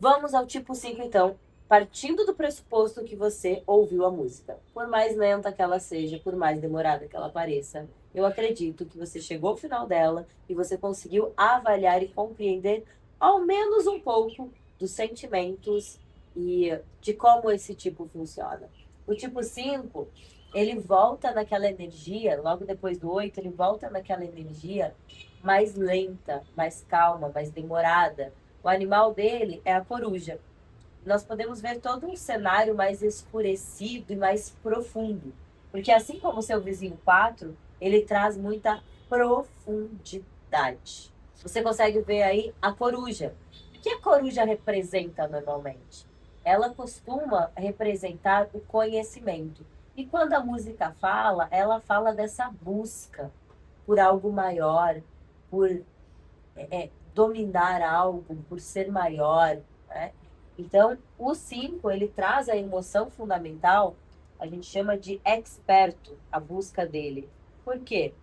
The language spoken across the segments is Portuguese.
Vamos ao tipo 5, então, partindo do pressuposto que você ouviu a música. Por mais lenta que ela seja, por mais demorada que ela pareça, eu acredito que você chegou ao final dela e você conseguiu avaliar e compreender ao menos um pouco dos sentimentos e de como esse tipo funciona. O tipo 5, ele volta naquela energia, logo depois do 8, ele volta naquela energia mais lenta, mais calma, mais demorada. O animal dele é a coruja. Nós podemos ver todo um cenário mais escurecido e mais profundo. Porque assim como o seu vizinho 4, ele traz muita profundidade. Você consegue ver aí a coruja. O que a coruja representa normalmente? Ela costuma representar o conhecimento. E quando a música fala, ela fala dessa busca por algo maior, por dominar algo, por ser maior, né? Então, o 5 ele traz a emoção fundamental, a gente chama de experto, a busca dele. Por quê?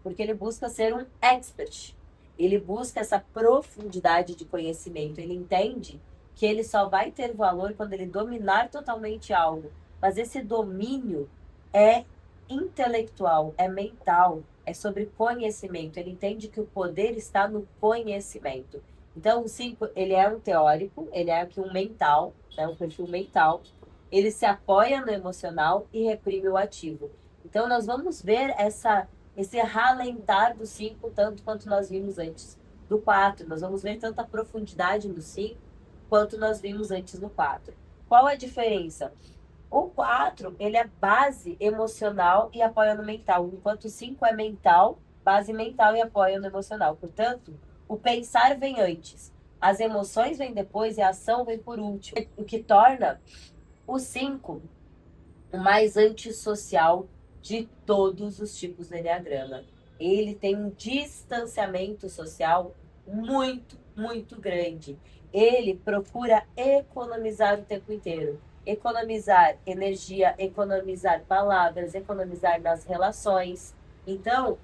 Porque ele busca ser um expert. Ele busca essa profundidade de conhecimento. Ele entende que ele só vai ter valor quando ele dominar totalmente algo. Mas esse domínio é intelectual, é mental, é sobre conhecimento. Ele entende que o poder está no conhecimento. Então, o 5, ele é um teórico, ele é aqui um mental, né, um perfil mental. Ele se apoia no emocional e reprime o ativo. Então, nós vamos ver esse ralentar do 5, tanto quanto nós vimos antes do 4. Nós vamos ver tanta profundidade no 5 quanto nós vimos antes no 4. Qual a diferença? O 4, ele é base emocional e apoia no mental, enquanto o 5 é mental, base mental e apoia no emocional. Portanto, o pensar vem antes, as emoções vêm depois e a ação vem por último. O que torna o 5 o mais antissocial de todos os tipos do Enneagrama. Ele tem um distanciamento social muito, muito grande. Ele procura economizar o tempo inteiro. Economizar energia, economizar palavras, economizar nas relações. Então,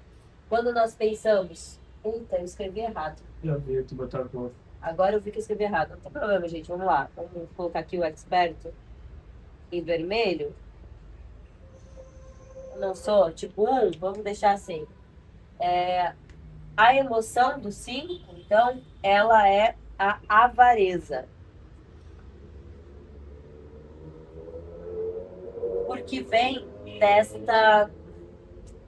quando nós pensamos, eita, eu escrevi errado. Já vi, tu botar com. Agora eu vi que eu escrevi errado. Não tem problema, gente. Vamos lá. Vamos colocar aqui o experto em vermelho. Não sou, tipo, vamos deixar assim. A emoção do 5, então, ela é a avareza. Porque vem desta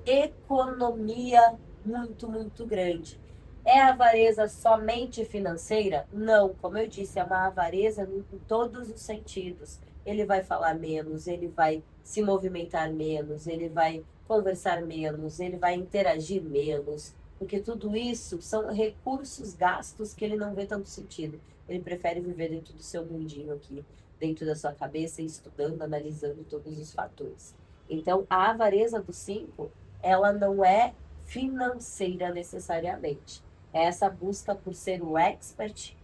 economia muito, muito grande. É avareza somente financeira? Não, como eu disse, é uma avareza em todos os sentidos. Ele vai falar menos, ele vai se movimentar menos, ele vai conversar menos, ele vai interagir menos, porque tudo isso são recursos gastos que ele não vê tanto sentido. Ele prefere viver dentro do seu mundinho aqui, dentro da sua cabeça, estudando, analisando todos os fatores. Então, a avareza do 5 ela não é financeira necessariamente. É essa busca por ser o expert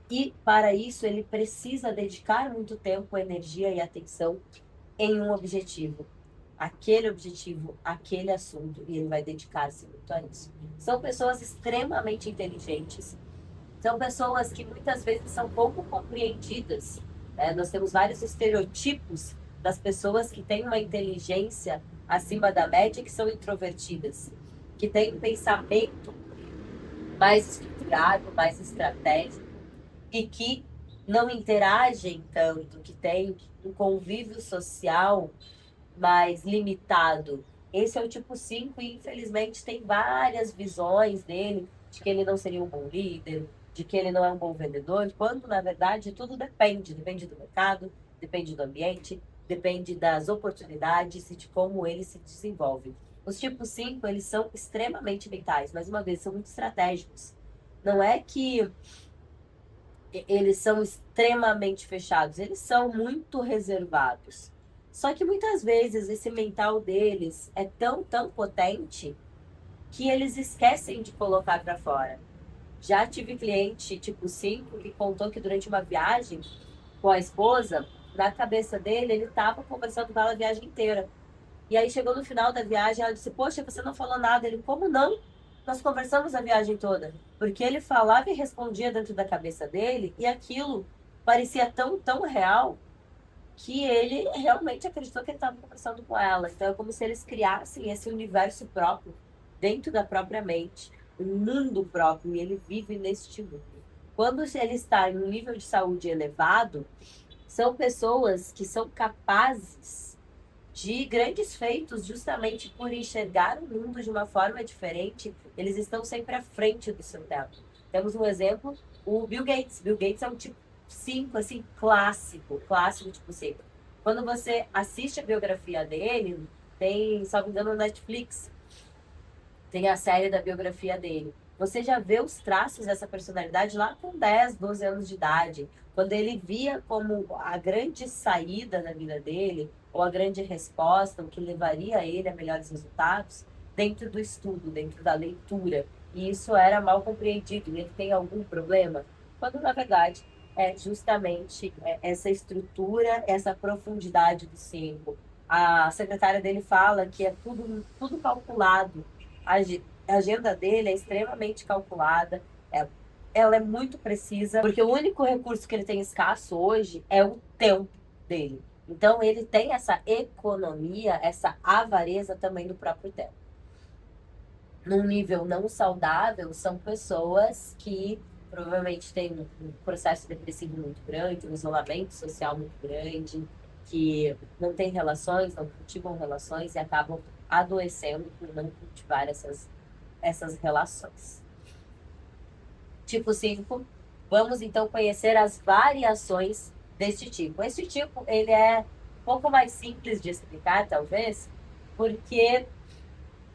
e para isso ele precisa dedicar muito tempo, energia e atenção em um objetivo. Aquele objetivo, aquele assunto, e ele vai dedicar-se muito a isso. São pessoas extremamente inteligentes, são pessoas que muitas vezes são pouco compreendidas. Né? Nós temos vários estereotipos das pessoas que têm uma inteligência acima da média, que são introvertidas, que têm um pensamento mais estruturado, mais estratégico e que não interagem tanto, que têm um convívio social mais limitado. Esse é o tipo 5 e infelizmente tem várias visões dele de que ele não seria um bom líder, de que ele não é um bom vendedor, quando na verdade tudo depende do mercado, depende do ambiente, depende das oportunidades e de como ele se desenvolve. Os tipos 5 eles são extremamente mentais, mais uma vez, são muito estratégicos. Não é que eles são extremamente fechados, eles são muito reservados. Só que muitas vezes esse mental deles é tão, tão potente que eles esquecem de colocar para fora. Já tive cliente tipo 5 que contou que durante uma viagem com a esposa, na cabeça dele, ele estava conversando com ela a viagem inteira. E aí chegou no final da viagem, ela disse: Poxa, você não falou nada. Ele: Como não? Nós conversamos a viagem toda. Porque ele falava e respondia dentro da cabeça dele, e aquilo parecia tão, tão real que ele realmente acreditou que ele estava conversando com ela. Então é como se eles criassem esse universo próprio dentro da própria mente, um mundo próprio, e ele vive neste mundo. Quando ele está em um nível de saúde elevado, são pessoas que são capazes de grandes feitos justamente por enxergar o mundo de uma forma diferente. Eles estão sempre à frente do seu tempo. Temos um exemplo, o Bill Gates. Bill Gates é um tipo 5, assim, clássico tipo 5. Quando você assiste a biografia dele, tem, salvo engano, no Netflix, tem a série da biografia dele. Você já vê os traços dessa personalidade lá com 10, 12 anos de idade, quando ele via como a grande saída na vida dele, ou a grande resposta, o que levaria ele a melhores resultados, dentro do estudo, dentro da leitura. E isso era mal compreendido. Ele tem algum problema? Quando, na verdade, é justamente essa estrutura, essa profundidade do símbolo. A secretária dele fala que é tudo calculado. A agenda dele é extremamente calculada, ela é muito precisa, porque o único recurso que ele tem escasso hoje é o tempo dele. Então, ele tem essa economia, essa avareza também do próprio tempo. Num nível não saudável, são pessoas que provavelmente têm um processo depressivo muito grande, um isolamento social muito grande, que não têm relações, não cultivam relações e acabam adoecendo por não cultivar essas relações. Tipo 5, vamos então conhecer as variações deste tipo. Este tipo, ele é um pouco mais simples de explicar, talvez, porque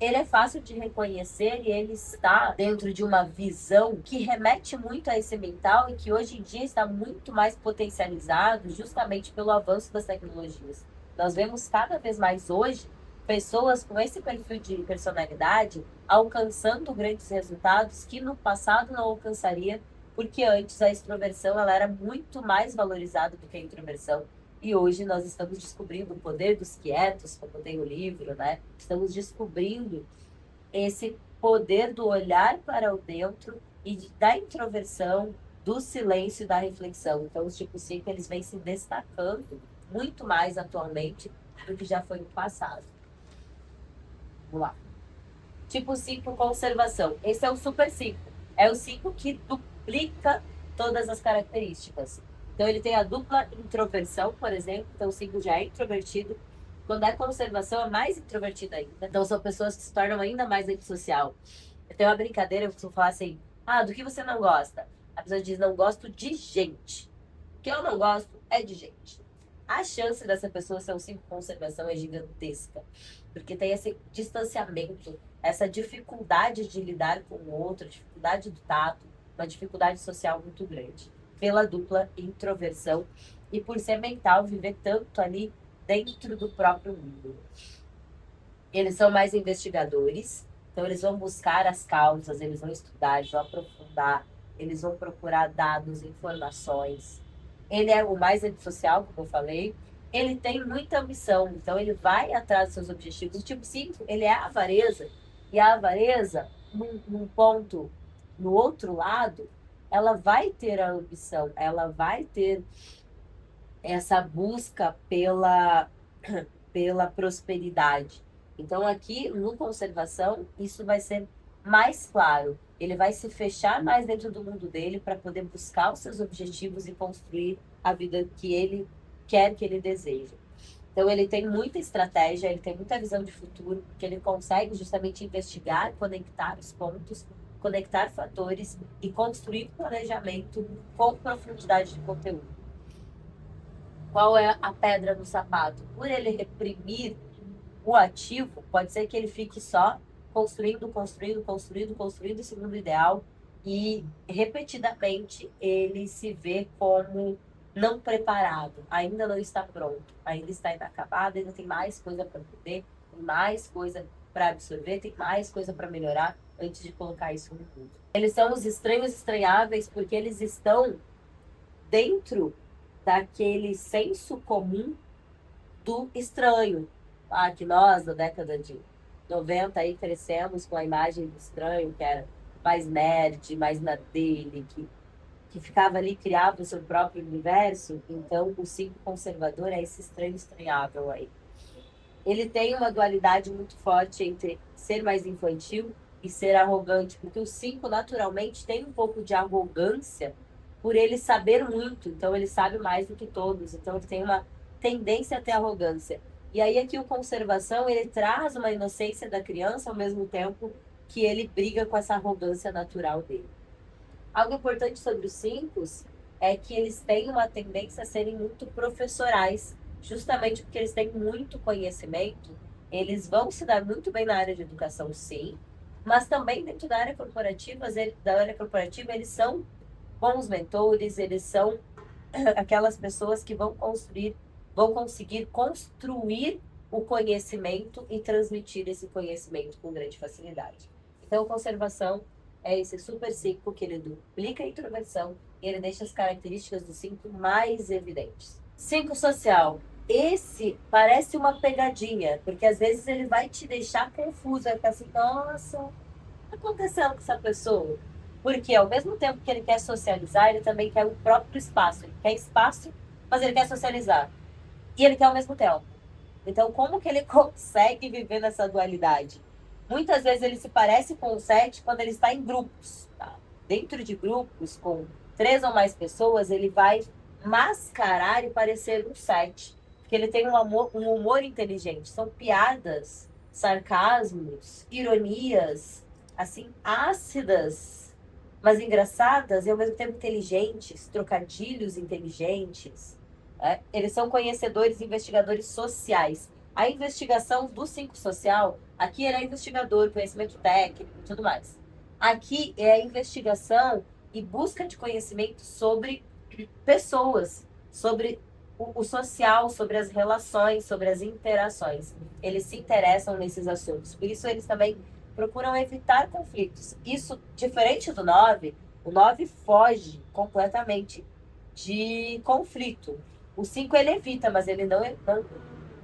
ele é fácil de reconhecer e ele está dentro de uma visão que remete muito a esse mental e que hoje em dia está muito mais potencializado justamente pelo avanço das tecnologias. Nós vemos cada vez mais hoje pessoas com esse perfil de personalidade alcançando grandes resultados que no passado não alcançaria, porque antes a extroversão ela era muito mais valorizada do que a introversão. E hoje nós estamos descobrindo o poder dos quietos, como tem o livro, né? Estamos descobrindo esse poder do olhar para o dentro e da introversão, do silêncio e da reflexão. Então, os tipos 5, eles vêm se destacando muito mais atualmente do que já foi no passado. Vamos lá. Tipo 5, conservação. Esse é o super 5. É o 5 que duplica todas as características. Então, ele tem a dupla introversão, por exemplo. Então, o 5 já é introvertido. Quando é conservação, é mais introvertido ainda. Então, são pessoas que se tornam ainda mais antissocial. Eu tenho uma brincadeira, eu costumo falar assim, do que você não gosta? A pessoa diz, não gosto de gente. O que eu não gosto é de gente. A chance dessa pessoa ser um 5 conservação é gigantesca. Porque tem esse distanciamento, essa dificuldade de lidar com o outro, dificuldade do tato, uma dificuldade social muito grande. Pela dupla introversão e por ser mental, viver tanto ali dentro do próprio mundo. Eles são mais investigadores, então eles vão buscar as causas, eles vão estudar, eles vão aprofundar, eles vão procurar dados, informações. Ele é o mais antissocial, como eu falei. Ele tem muita ambição, então ele vai atrás dos seus objetivos. O tipo 5, ele é a avareza. E a avareza, num ponto, no outro lado, ela vai ter a ambição, ela vai ter essa busca pela prosperidade. Então, aqui no conservação, isso vai ser mais claro. Ele vai se fechar mais dentro do mundo dele para poder buscar os seus objetivos e construir a vida que ele quer, que ele deseja. Então, ele tem muita estratégia, ele tem muita visão de futuro, porque ele consegue justamente investigar, conectar os pontos, conectar fatores e construir planejamento com profundidade de conteúdo. Qual é a pedra no sapato? Por ele reprimir o ativo, pode ser que ele fique só construindo segundo o ideal e repetidamente ele se vê como não preparado, ainda não está pronto, ainda está inacabado, ainda tem mais coisa para poder, tem mais coisa para absorver, tem mais coisa para melhorar antes de colocar isso no mundo. Eles são os estranhos estranháveis porque eles estão dentro daquele senso comum do estranho. Que nós, na década de 90, aí crescemos com a imagem do estranho, que era mais nerd, mais na dele, que ficava ali, criava o seu próprio universo. Então, o 5 conservador é esse estranho estranhável aí. Ele tem uma dualidade muito forte entre ser mais infantil e ser arrogante, porque o 5 naturalmente tem um pouco de arrogância por ele saber muito, então ele sabe mais do que todos, então ele tem uma tendência a ter arrogância. E aí aqui o conservação, ele traz uma inocência da criança ao mesmo tempo que ele briga com essa arrogância natural dele. Algo importante sobre os 5 é que eles têm uma tendência a serem muito professorais, justamente porque eles têm muito conhecimento. Eles vão se dar muito bem na área de educação, sim, mas também dentro da área corporativa eles são bons mentores, eles são aquelas pessoas que vão conseguir construir o conhecimento e transmitir esse conhecimento com grande facilidade. Então, conservação é esse super 5 que ele duplica a introversão e ele deixa as características do 5 mais evidentes. 5 social. Esse parece uma pegadinha, porque às vezes ele vai te deixar confuso, vai ficar assim, nossa, o que está acontecendo com essa pessoa? Porque ao mesmo tempo que ele quer socializar, ele também quer o próprio espaço. Ele quer espaço, mas ele quer socializar. E ele quer ao mesmo tempo. Então, como que ele consegue viver nessa dualidade? Muitas vezes ele se parece com o 7 quando ele está em grupos. Tá? Dentro de grupos, com 3 ou mais pessoas, ele vai mascarar e parecer um 7. Porque ele tem um humor inteligente. São piadas, sarcasmos, ironias, assim, ácidas, mas engraçadas e ao mesmo tempo inteligentes, trocadilhos inteligentes. Eles são conhecedores e investigadores sociais. A investigação do 5 social, aqui ele é investigador, conhecimento técnico e tudo mais. Aqui é a investigação e busca de conhecimento sobre pessoas, sobre o social, sobre as relações, sobre as interações. Eles se interessam nesses assuntos. Por isso, eles também procuram evitar conflitos. Isso, diferente do 9, o 9 foge completamente de conflito. O 5 ele evita, mas ele não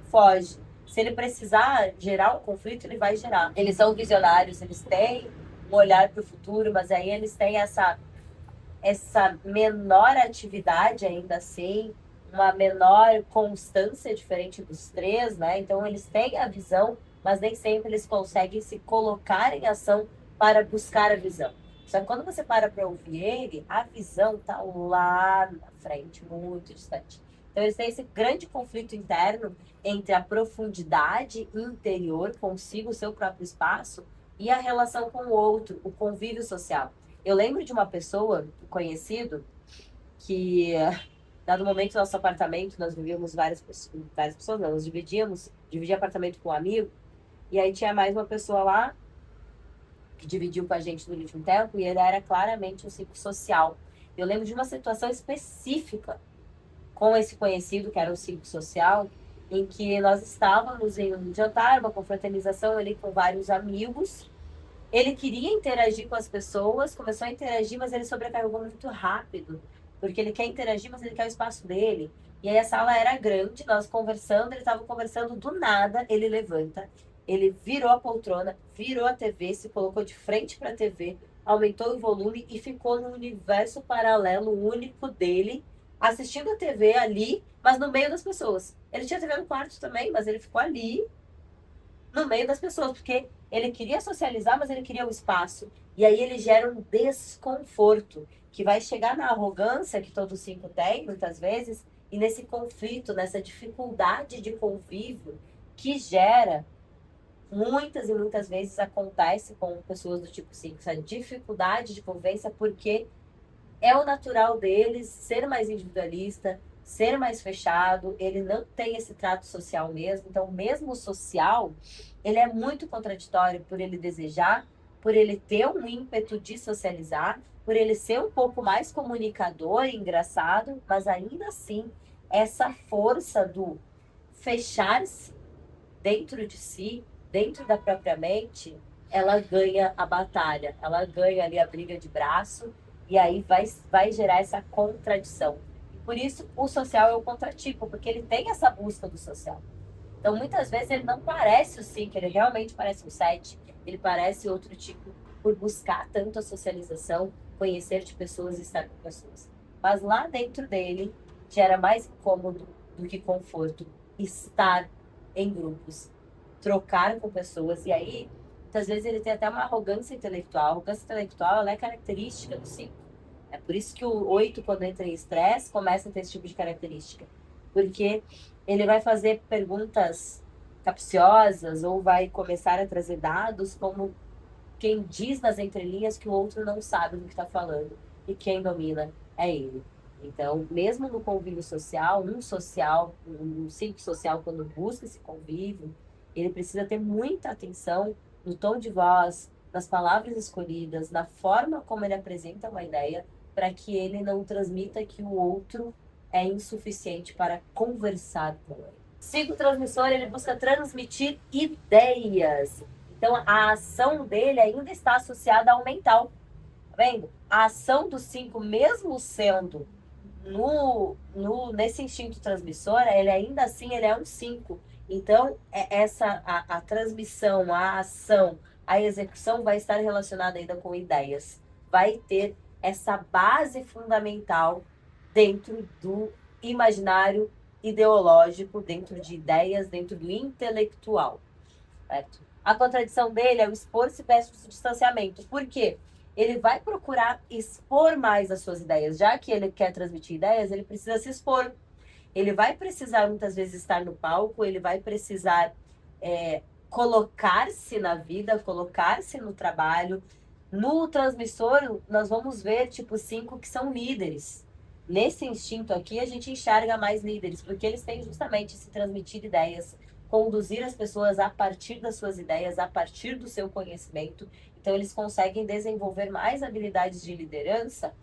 foge. Se ele precisar gerar um conflito, ele vai gerar. Eles são visionários, eles têm um olhar para o futuro, mas aí eles têm essa menor atividade ainda assim, uma menor constância diferente dos 3, né? Então eles têm a visão, mas nem sempre eles conseguem se colocar em ação para buscar a visão. Só que quando você para ouvir ele, a visão tá lá na frente, muito distante. Então eles têm esse grande conflito interno entre a profundidade interior consigo, o seu próprio espaço, e a relação com o outro, o convívio social. Eu lembro de uma pessoa, conhecido, que, dado momento do nosso apartamento, nós vivíamos várias pessoas, não, nós dividia apartamento com um amigo, e aí tinha mais uma pessoa lá, que dividiu com a gente durante um tempo, e ele era claramente um 5 social. Eu lembro de uma situação específica com esse conhecido, que era um 5 social, em que nós estávamos em um jantar, uma confraternização ali com vários amigos. Ele queria interagir com as pessoas, começou a interagir, mas ele sobrecarregou muito rápido, porque ele quer interagir, mas ele quer o espaço dele. E aí a sala era grande, nós conversando, ele estava conversando, do nada ele levanta, ele virou a poltrona, virou a TV, se colocou de frente para a TV, aumentou o volume e ficou no universo paralelo único dele, assistindo a TV ali, mas no meio das pessoas. Ele tinha TV no quarto também, mas ele ficou ali, no meio das pessoas, porque ele queria socializar, mas ele queria o espaço. E aí ele gera um desconforto, que vai chegar na arrogância que todo 5 tem, muitas vezes, e nesse conflito, nessa dificuldade de convívio que gera, muitas e muitas vezes acontece com pessoas do tipo 5, essa dificuldade de convivência, porque é o natural deles ser mais individualista, ser mais fechado, ele não tem esse trato social mesmo. Então, mesmo o social, ele é muito contraditório por ele desejar, por ele ter um ímpeto de socializar, por ele ser um pouco mais comunicador e engraçado, mas ainda assim, essa força do fechar-se dentro de si, dentro da própria mente, ela ganha a batalha, ela ganha ali a briga de braço, e aí vai gerar essa contradição. Por isso, o social é o contratipo, porque ele tem essa busca do social. Então, muitas vezes, ele não parece o 5, ele realmente parece um 7, ele parece outro tipo por buscar tanto a socialização, conhecer de pessoas e estar com pessoas. Mas lá dentro dele gera mais incômodo do que conforto estar em grupos, trocar com pessoas. E aí, muitas vezes ele tem até uma arrogância intelectual. A arrogância intelectual ela é característica do 5. É por isso que o 8, quando entra em estresse, começa a ter esse tipo de característica. Porque ele vai fazer perguntas capciosas ou vai começar a trazer dados como quem diz nas entrelinhas que o outro não sabe do que está falando. E quem domina é ele. Então, mesmo no convívio social, um ciclo social, quando busca esse convívio, ele precisa ter muita atenção no tom de voz, nas palavras escolhidas, na forma como ele apresenta uma ideia, para que ele não transmita que o outro é insuficiente para conversar com ele. Ciclo transmissor, ele busca transmitir ideias. Então, a ação dele ainda está associada ao mental. Tá vendo? A ação do 5, mesmo sendo nesse instinto transmissor, ele ainda assim ele é um 5. Então, a transmissão, a ação, a execução vai estar relacionada ainda com ideias. Vai ter essa base fundamental dentro do imaginário ideológico, dentro de ideias, dentro do intelectual. Certo? A contradição dele é o expor-se versus o distanciamento. Por quê? Ele vai procurar expor mais as suas ideias. Já que ele quer transmitir ideias, ele precisa se expor. Ele vai precisar, muitas vezes, estar no palco, ele vai precisar colocar-se na vida, colocar-se no trabalho. No transmissor, nós vamos ver, tipo, 5 que são líderes. Nesse instinto aqui, a gente enxerga mais líderes, porque eles têm justamente se transmitir ideias, conduzir as pessoas a partir das suas ideias, a partir do seu conhecimento. Então, eles conseguem desenvolver mais habilidades de liderança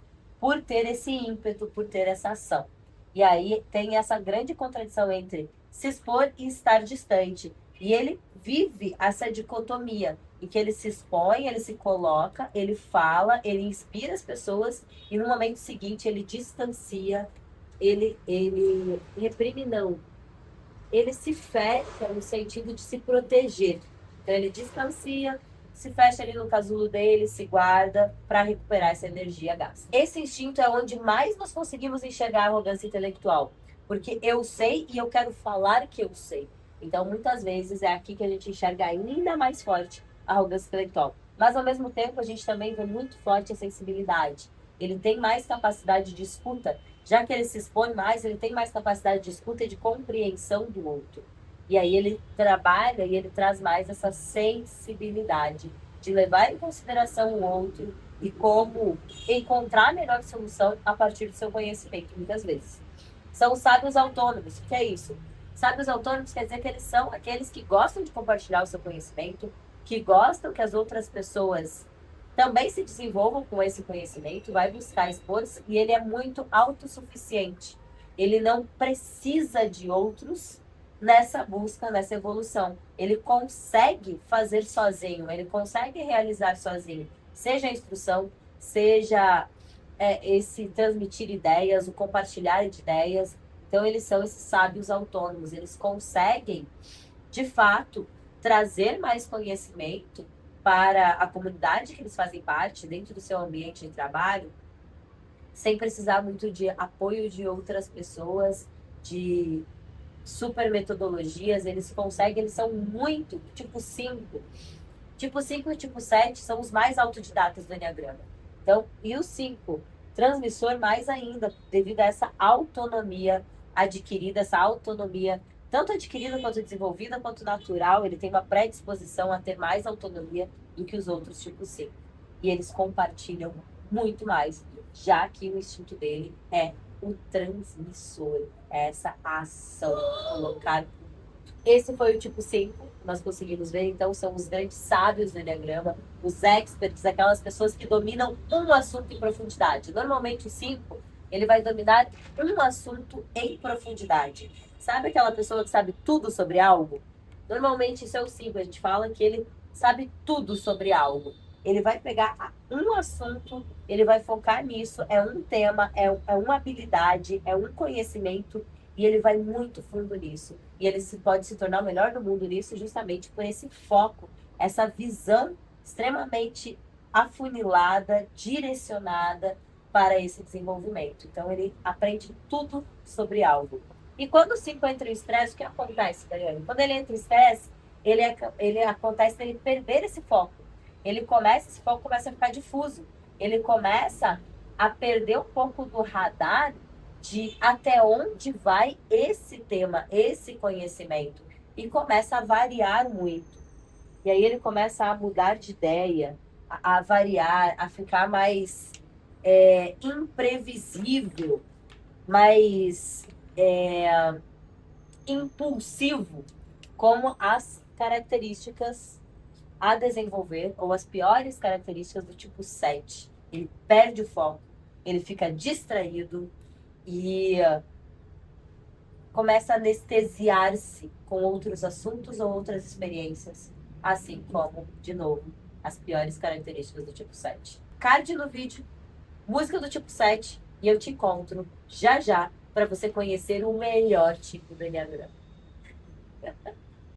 por ter esse ímpeto, por ter essa ação. E aí tem essa grande contradição entre se expor e estar distante. E ele vive essa dicotomia, em que ele se expõe, ele se coloca, ele fala, ele inspira as pessoas e no momento seguinte ele distancia, ele reprime não, ele se fecha no sentido de se proteger. Então ele distancia, se fecha ali no casulo dele, se guarda para recuperar essa energia gasta. Esse instinto é onde mais nós conseguimos enxergar a arrogância intelectual, porque eu sei e eu quero falar que eu sei. Então muitas vezes é aqui que a gente enxerga ainda mais forte a arrogância intelectual. Mas ao mesmo tempo a gente também vê muito forte a sensibilidade. Ele tem mais capacidade de escuta. Já que ele se expõe mais, ele tem mais capacidade de escuta e de compreensão do outro. E aí ele trabalha e ele traz mais essa sensibilidade de levar em consideração o outro e como encontrar a melhor solução a partir do seu conhecimento, muitas vezes. São os sábios autônomos. O que é isso? Sábios autônomos quer dizer que eles são aqueles que gostam de compartilhar o seu conhecimento, que gostam que as outras pessoas também se desenvolvam com esse conhecimento, vai buscar expor-se e ele é muito autossuficiente. Ele não precisa de outros nessa busca, nessa evolução. Ele consegue fazer sozinho, ele consegue realizar sozinho. Seja a instrução, seja esse transmitir ideias, o compartilhar de ideias. Então, eles são esses sábios autônomos. Eles conseguem, de fato, trazer mais conhecimento para a comunidade que eles fazem parte, dentro do seu ambiente de trabalho, sem precisar muito de apoio de outras pessoas, de super metodologias. Eles conseguem, eles são muito, tipo 5. Tipo 5 e tipo 7 são os mais autodidatas do Enneagrama. Então, e o 5, transmissor mais ainda, devido a essa autonomia adquirida, essa autonomia tanto adquirida quanto desenvolvida, quanto natural, ele tem uma predisposição a ter mais autonomia do que os outros tipos 5. E eles compartilham muito mais, já que o instinto dele é o transmissor, essa ação, colocar. Esse foi o tipo 5, nós conseguimos ver, então são os grandes sábios do Enneagrama, os experts, aquelas pessoas que dominam um assunto em profundidade. Normalmente o 5, ele vai dominar um assunto em profundidade. Sabe aquela pessoa que sabe tudo sobre algo? Normalmente isso é o 5, a gente fala que ele sabe tudo sobre algo. Ele vai pegar um assunto, ele vai focar nisso, é um tema, é uma habilidade, é um conhecimento, e ele vai muito fundo nisso. E ele pode se tornar o melhor do mundo nisso justamente por esse foco, essa visão extremamente afunilada, direcionada para esse desenvolvimento. Então, ele aprende tudo sobre algo. E quando o 5 entra em estresse, o que acontece, Daiane? Quando ele entra em estresse, ele acontece dele perder esse foco. Esse foco começa a ficar difuso. Ele começa a perder um pouco do radar de até onde vai esse tema, esse conhecimento. E começa a variar muito. E aí ele começa a mudar de ideia, a variar, a ficar mais imprevisível, mais impulsivo, como as características a desenvolver, ou as piores características do tipo 7. Ele perde o foco, ele fica distraído e começa a anestesiar-se com outros assuntos ou outras experiências, assim como, de novo, as piores características do tipo 7. Card no vídeo, música do tipo 7, e eu te encontro já já para você conhecer o melhor tipo do Enneagrama.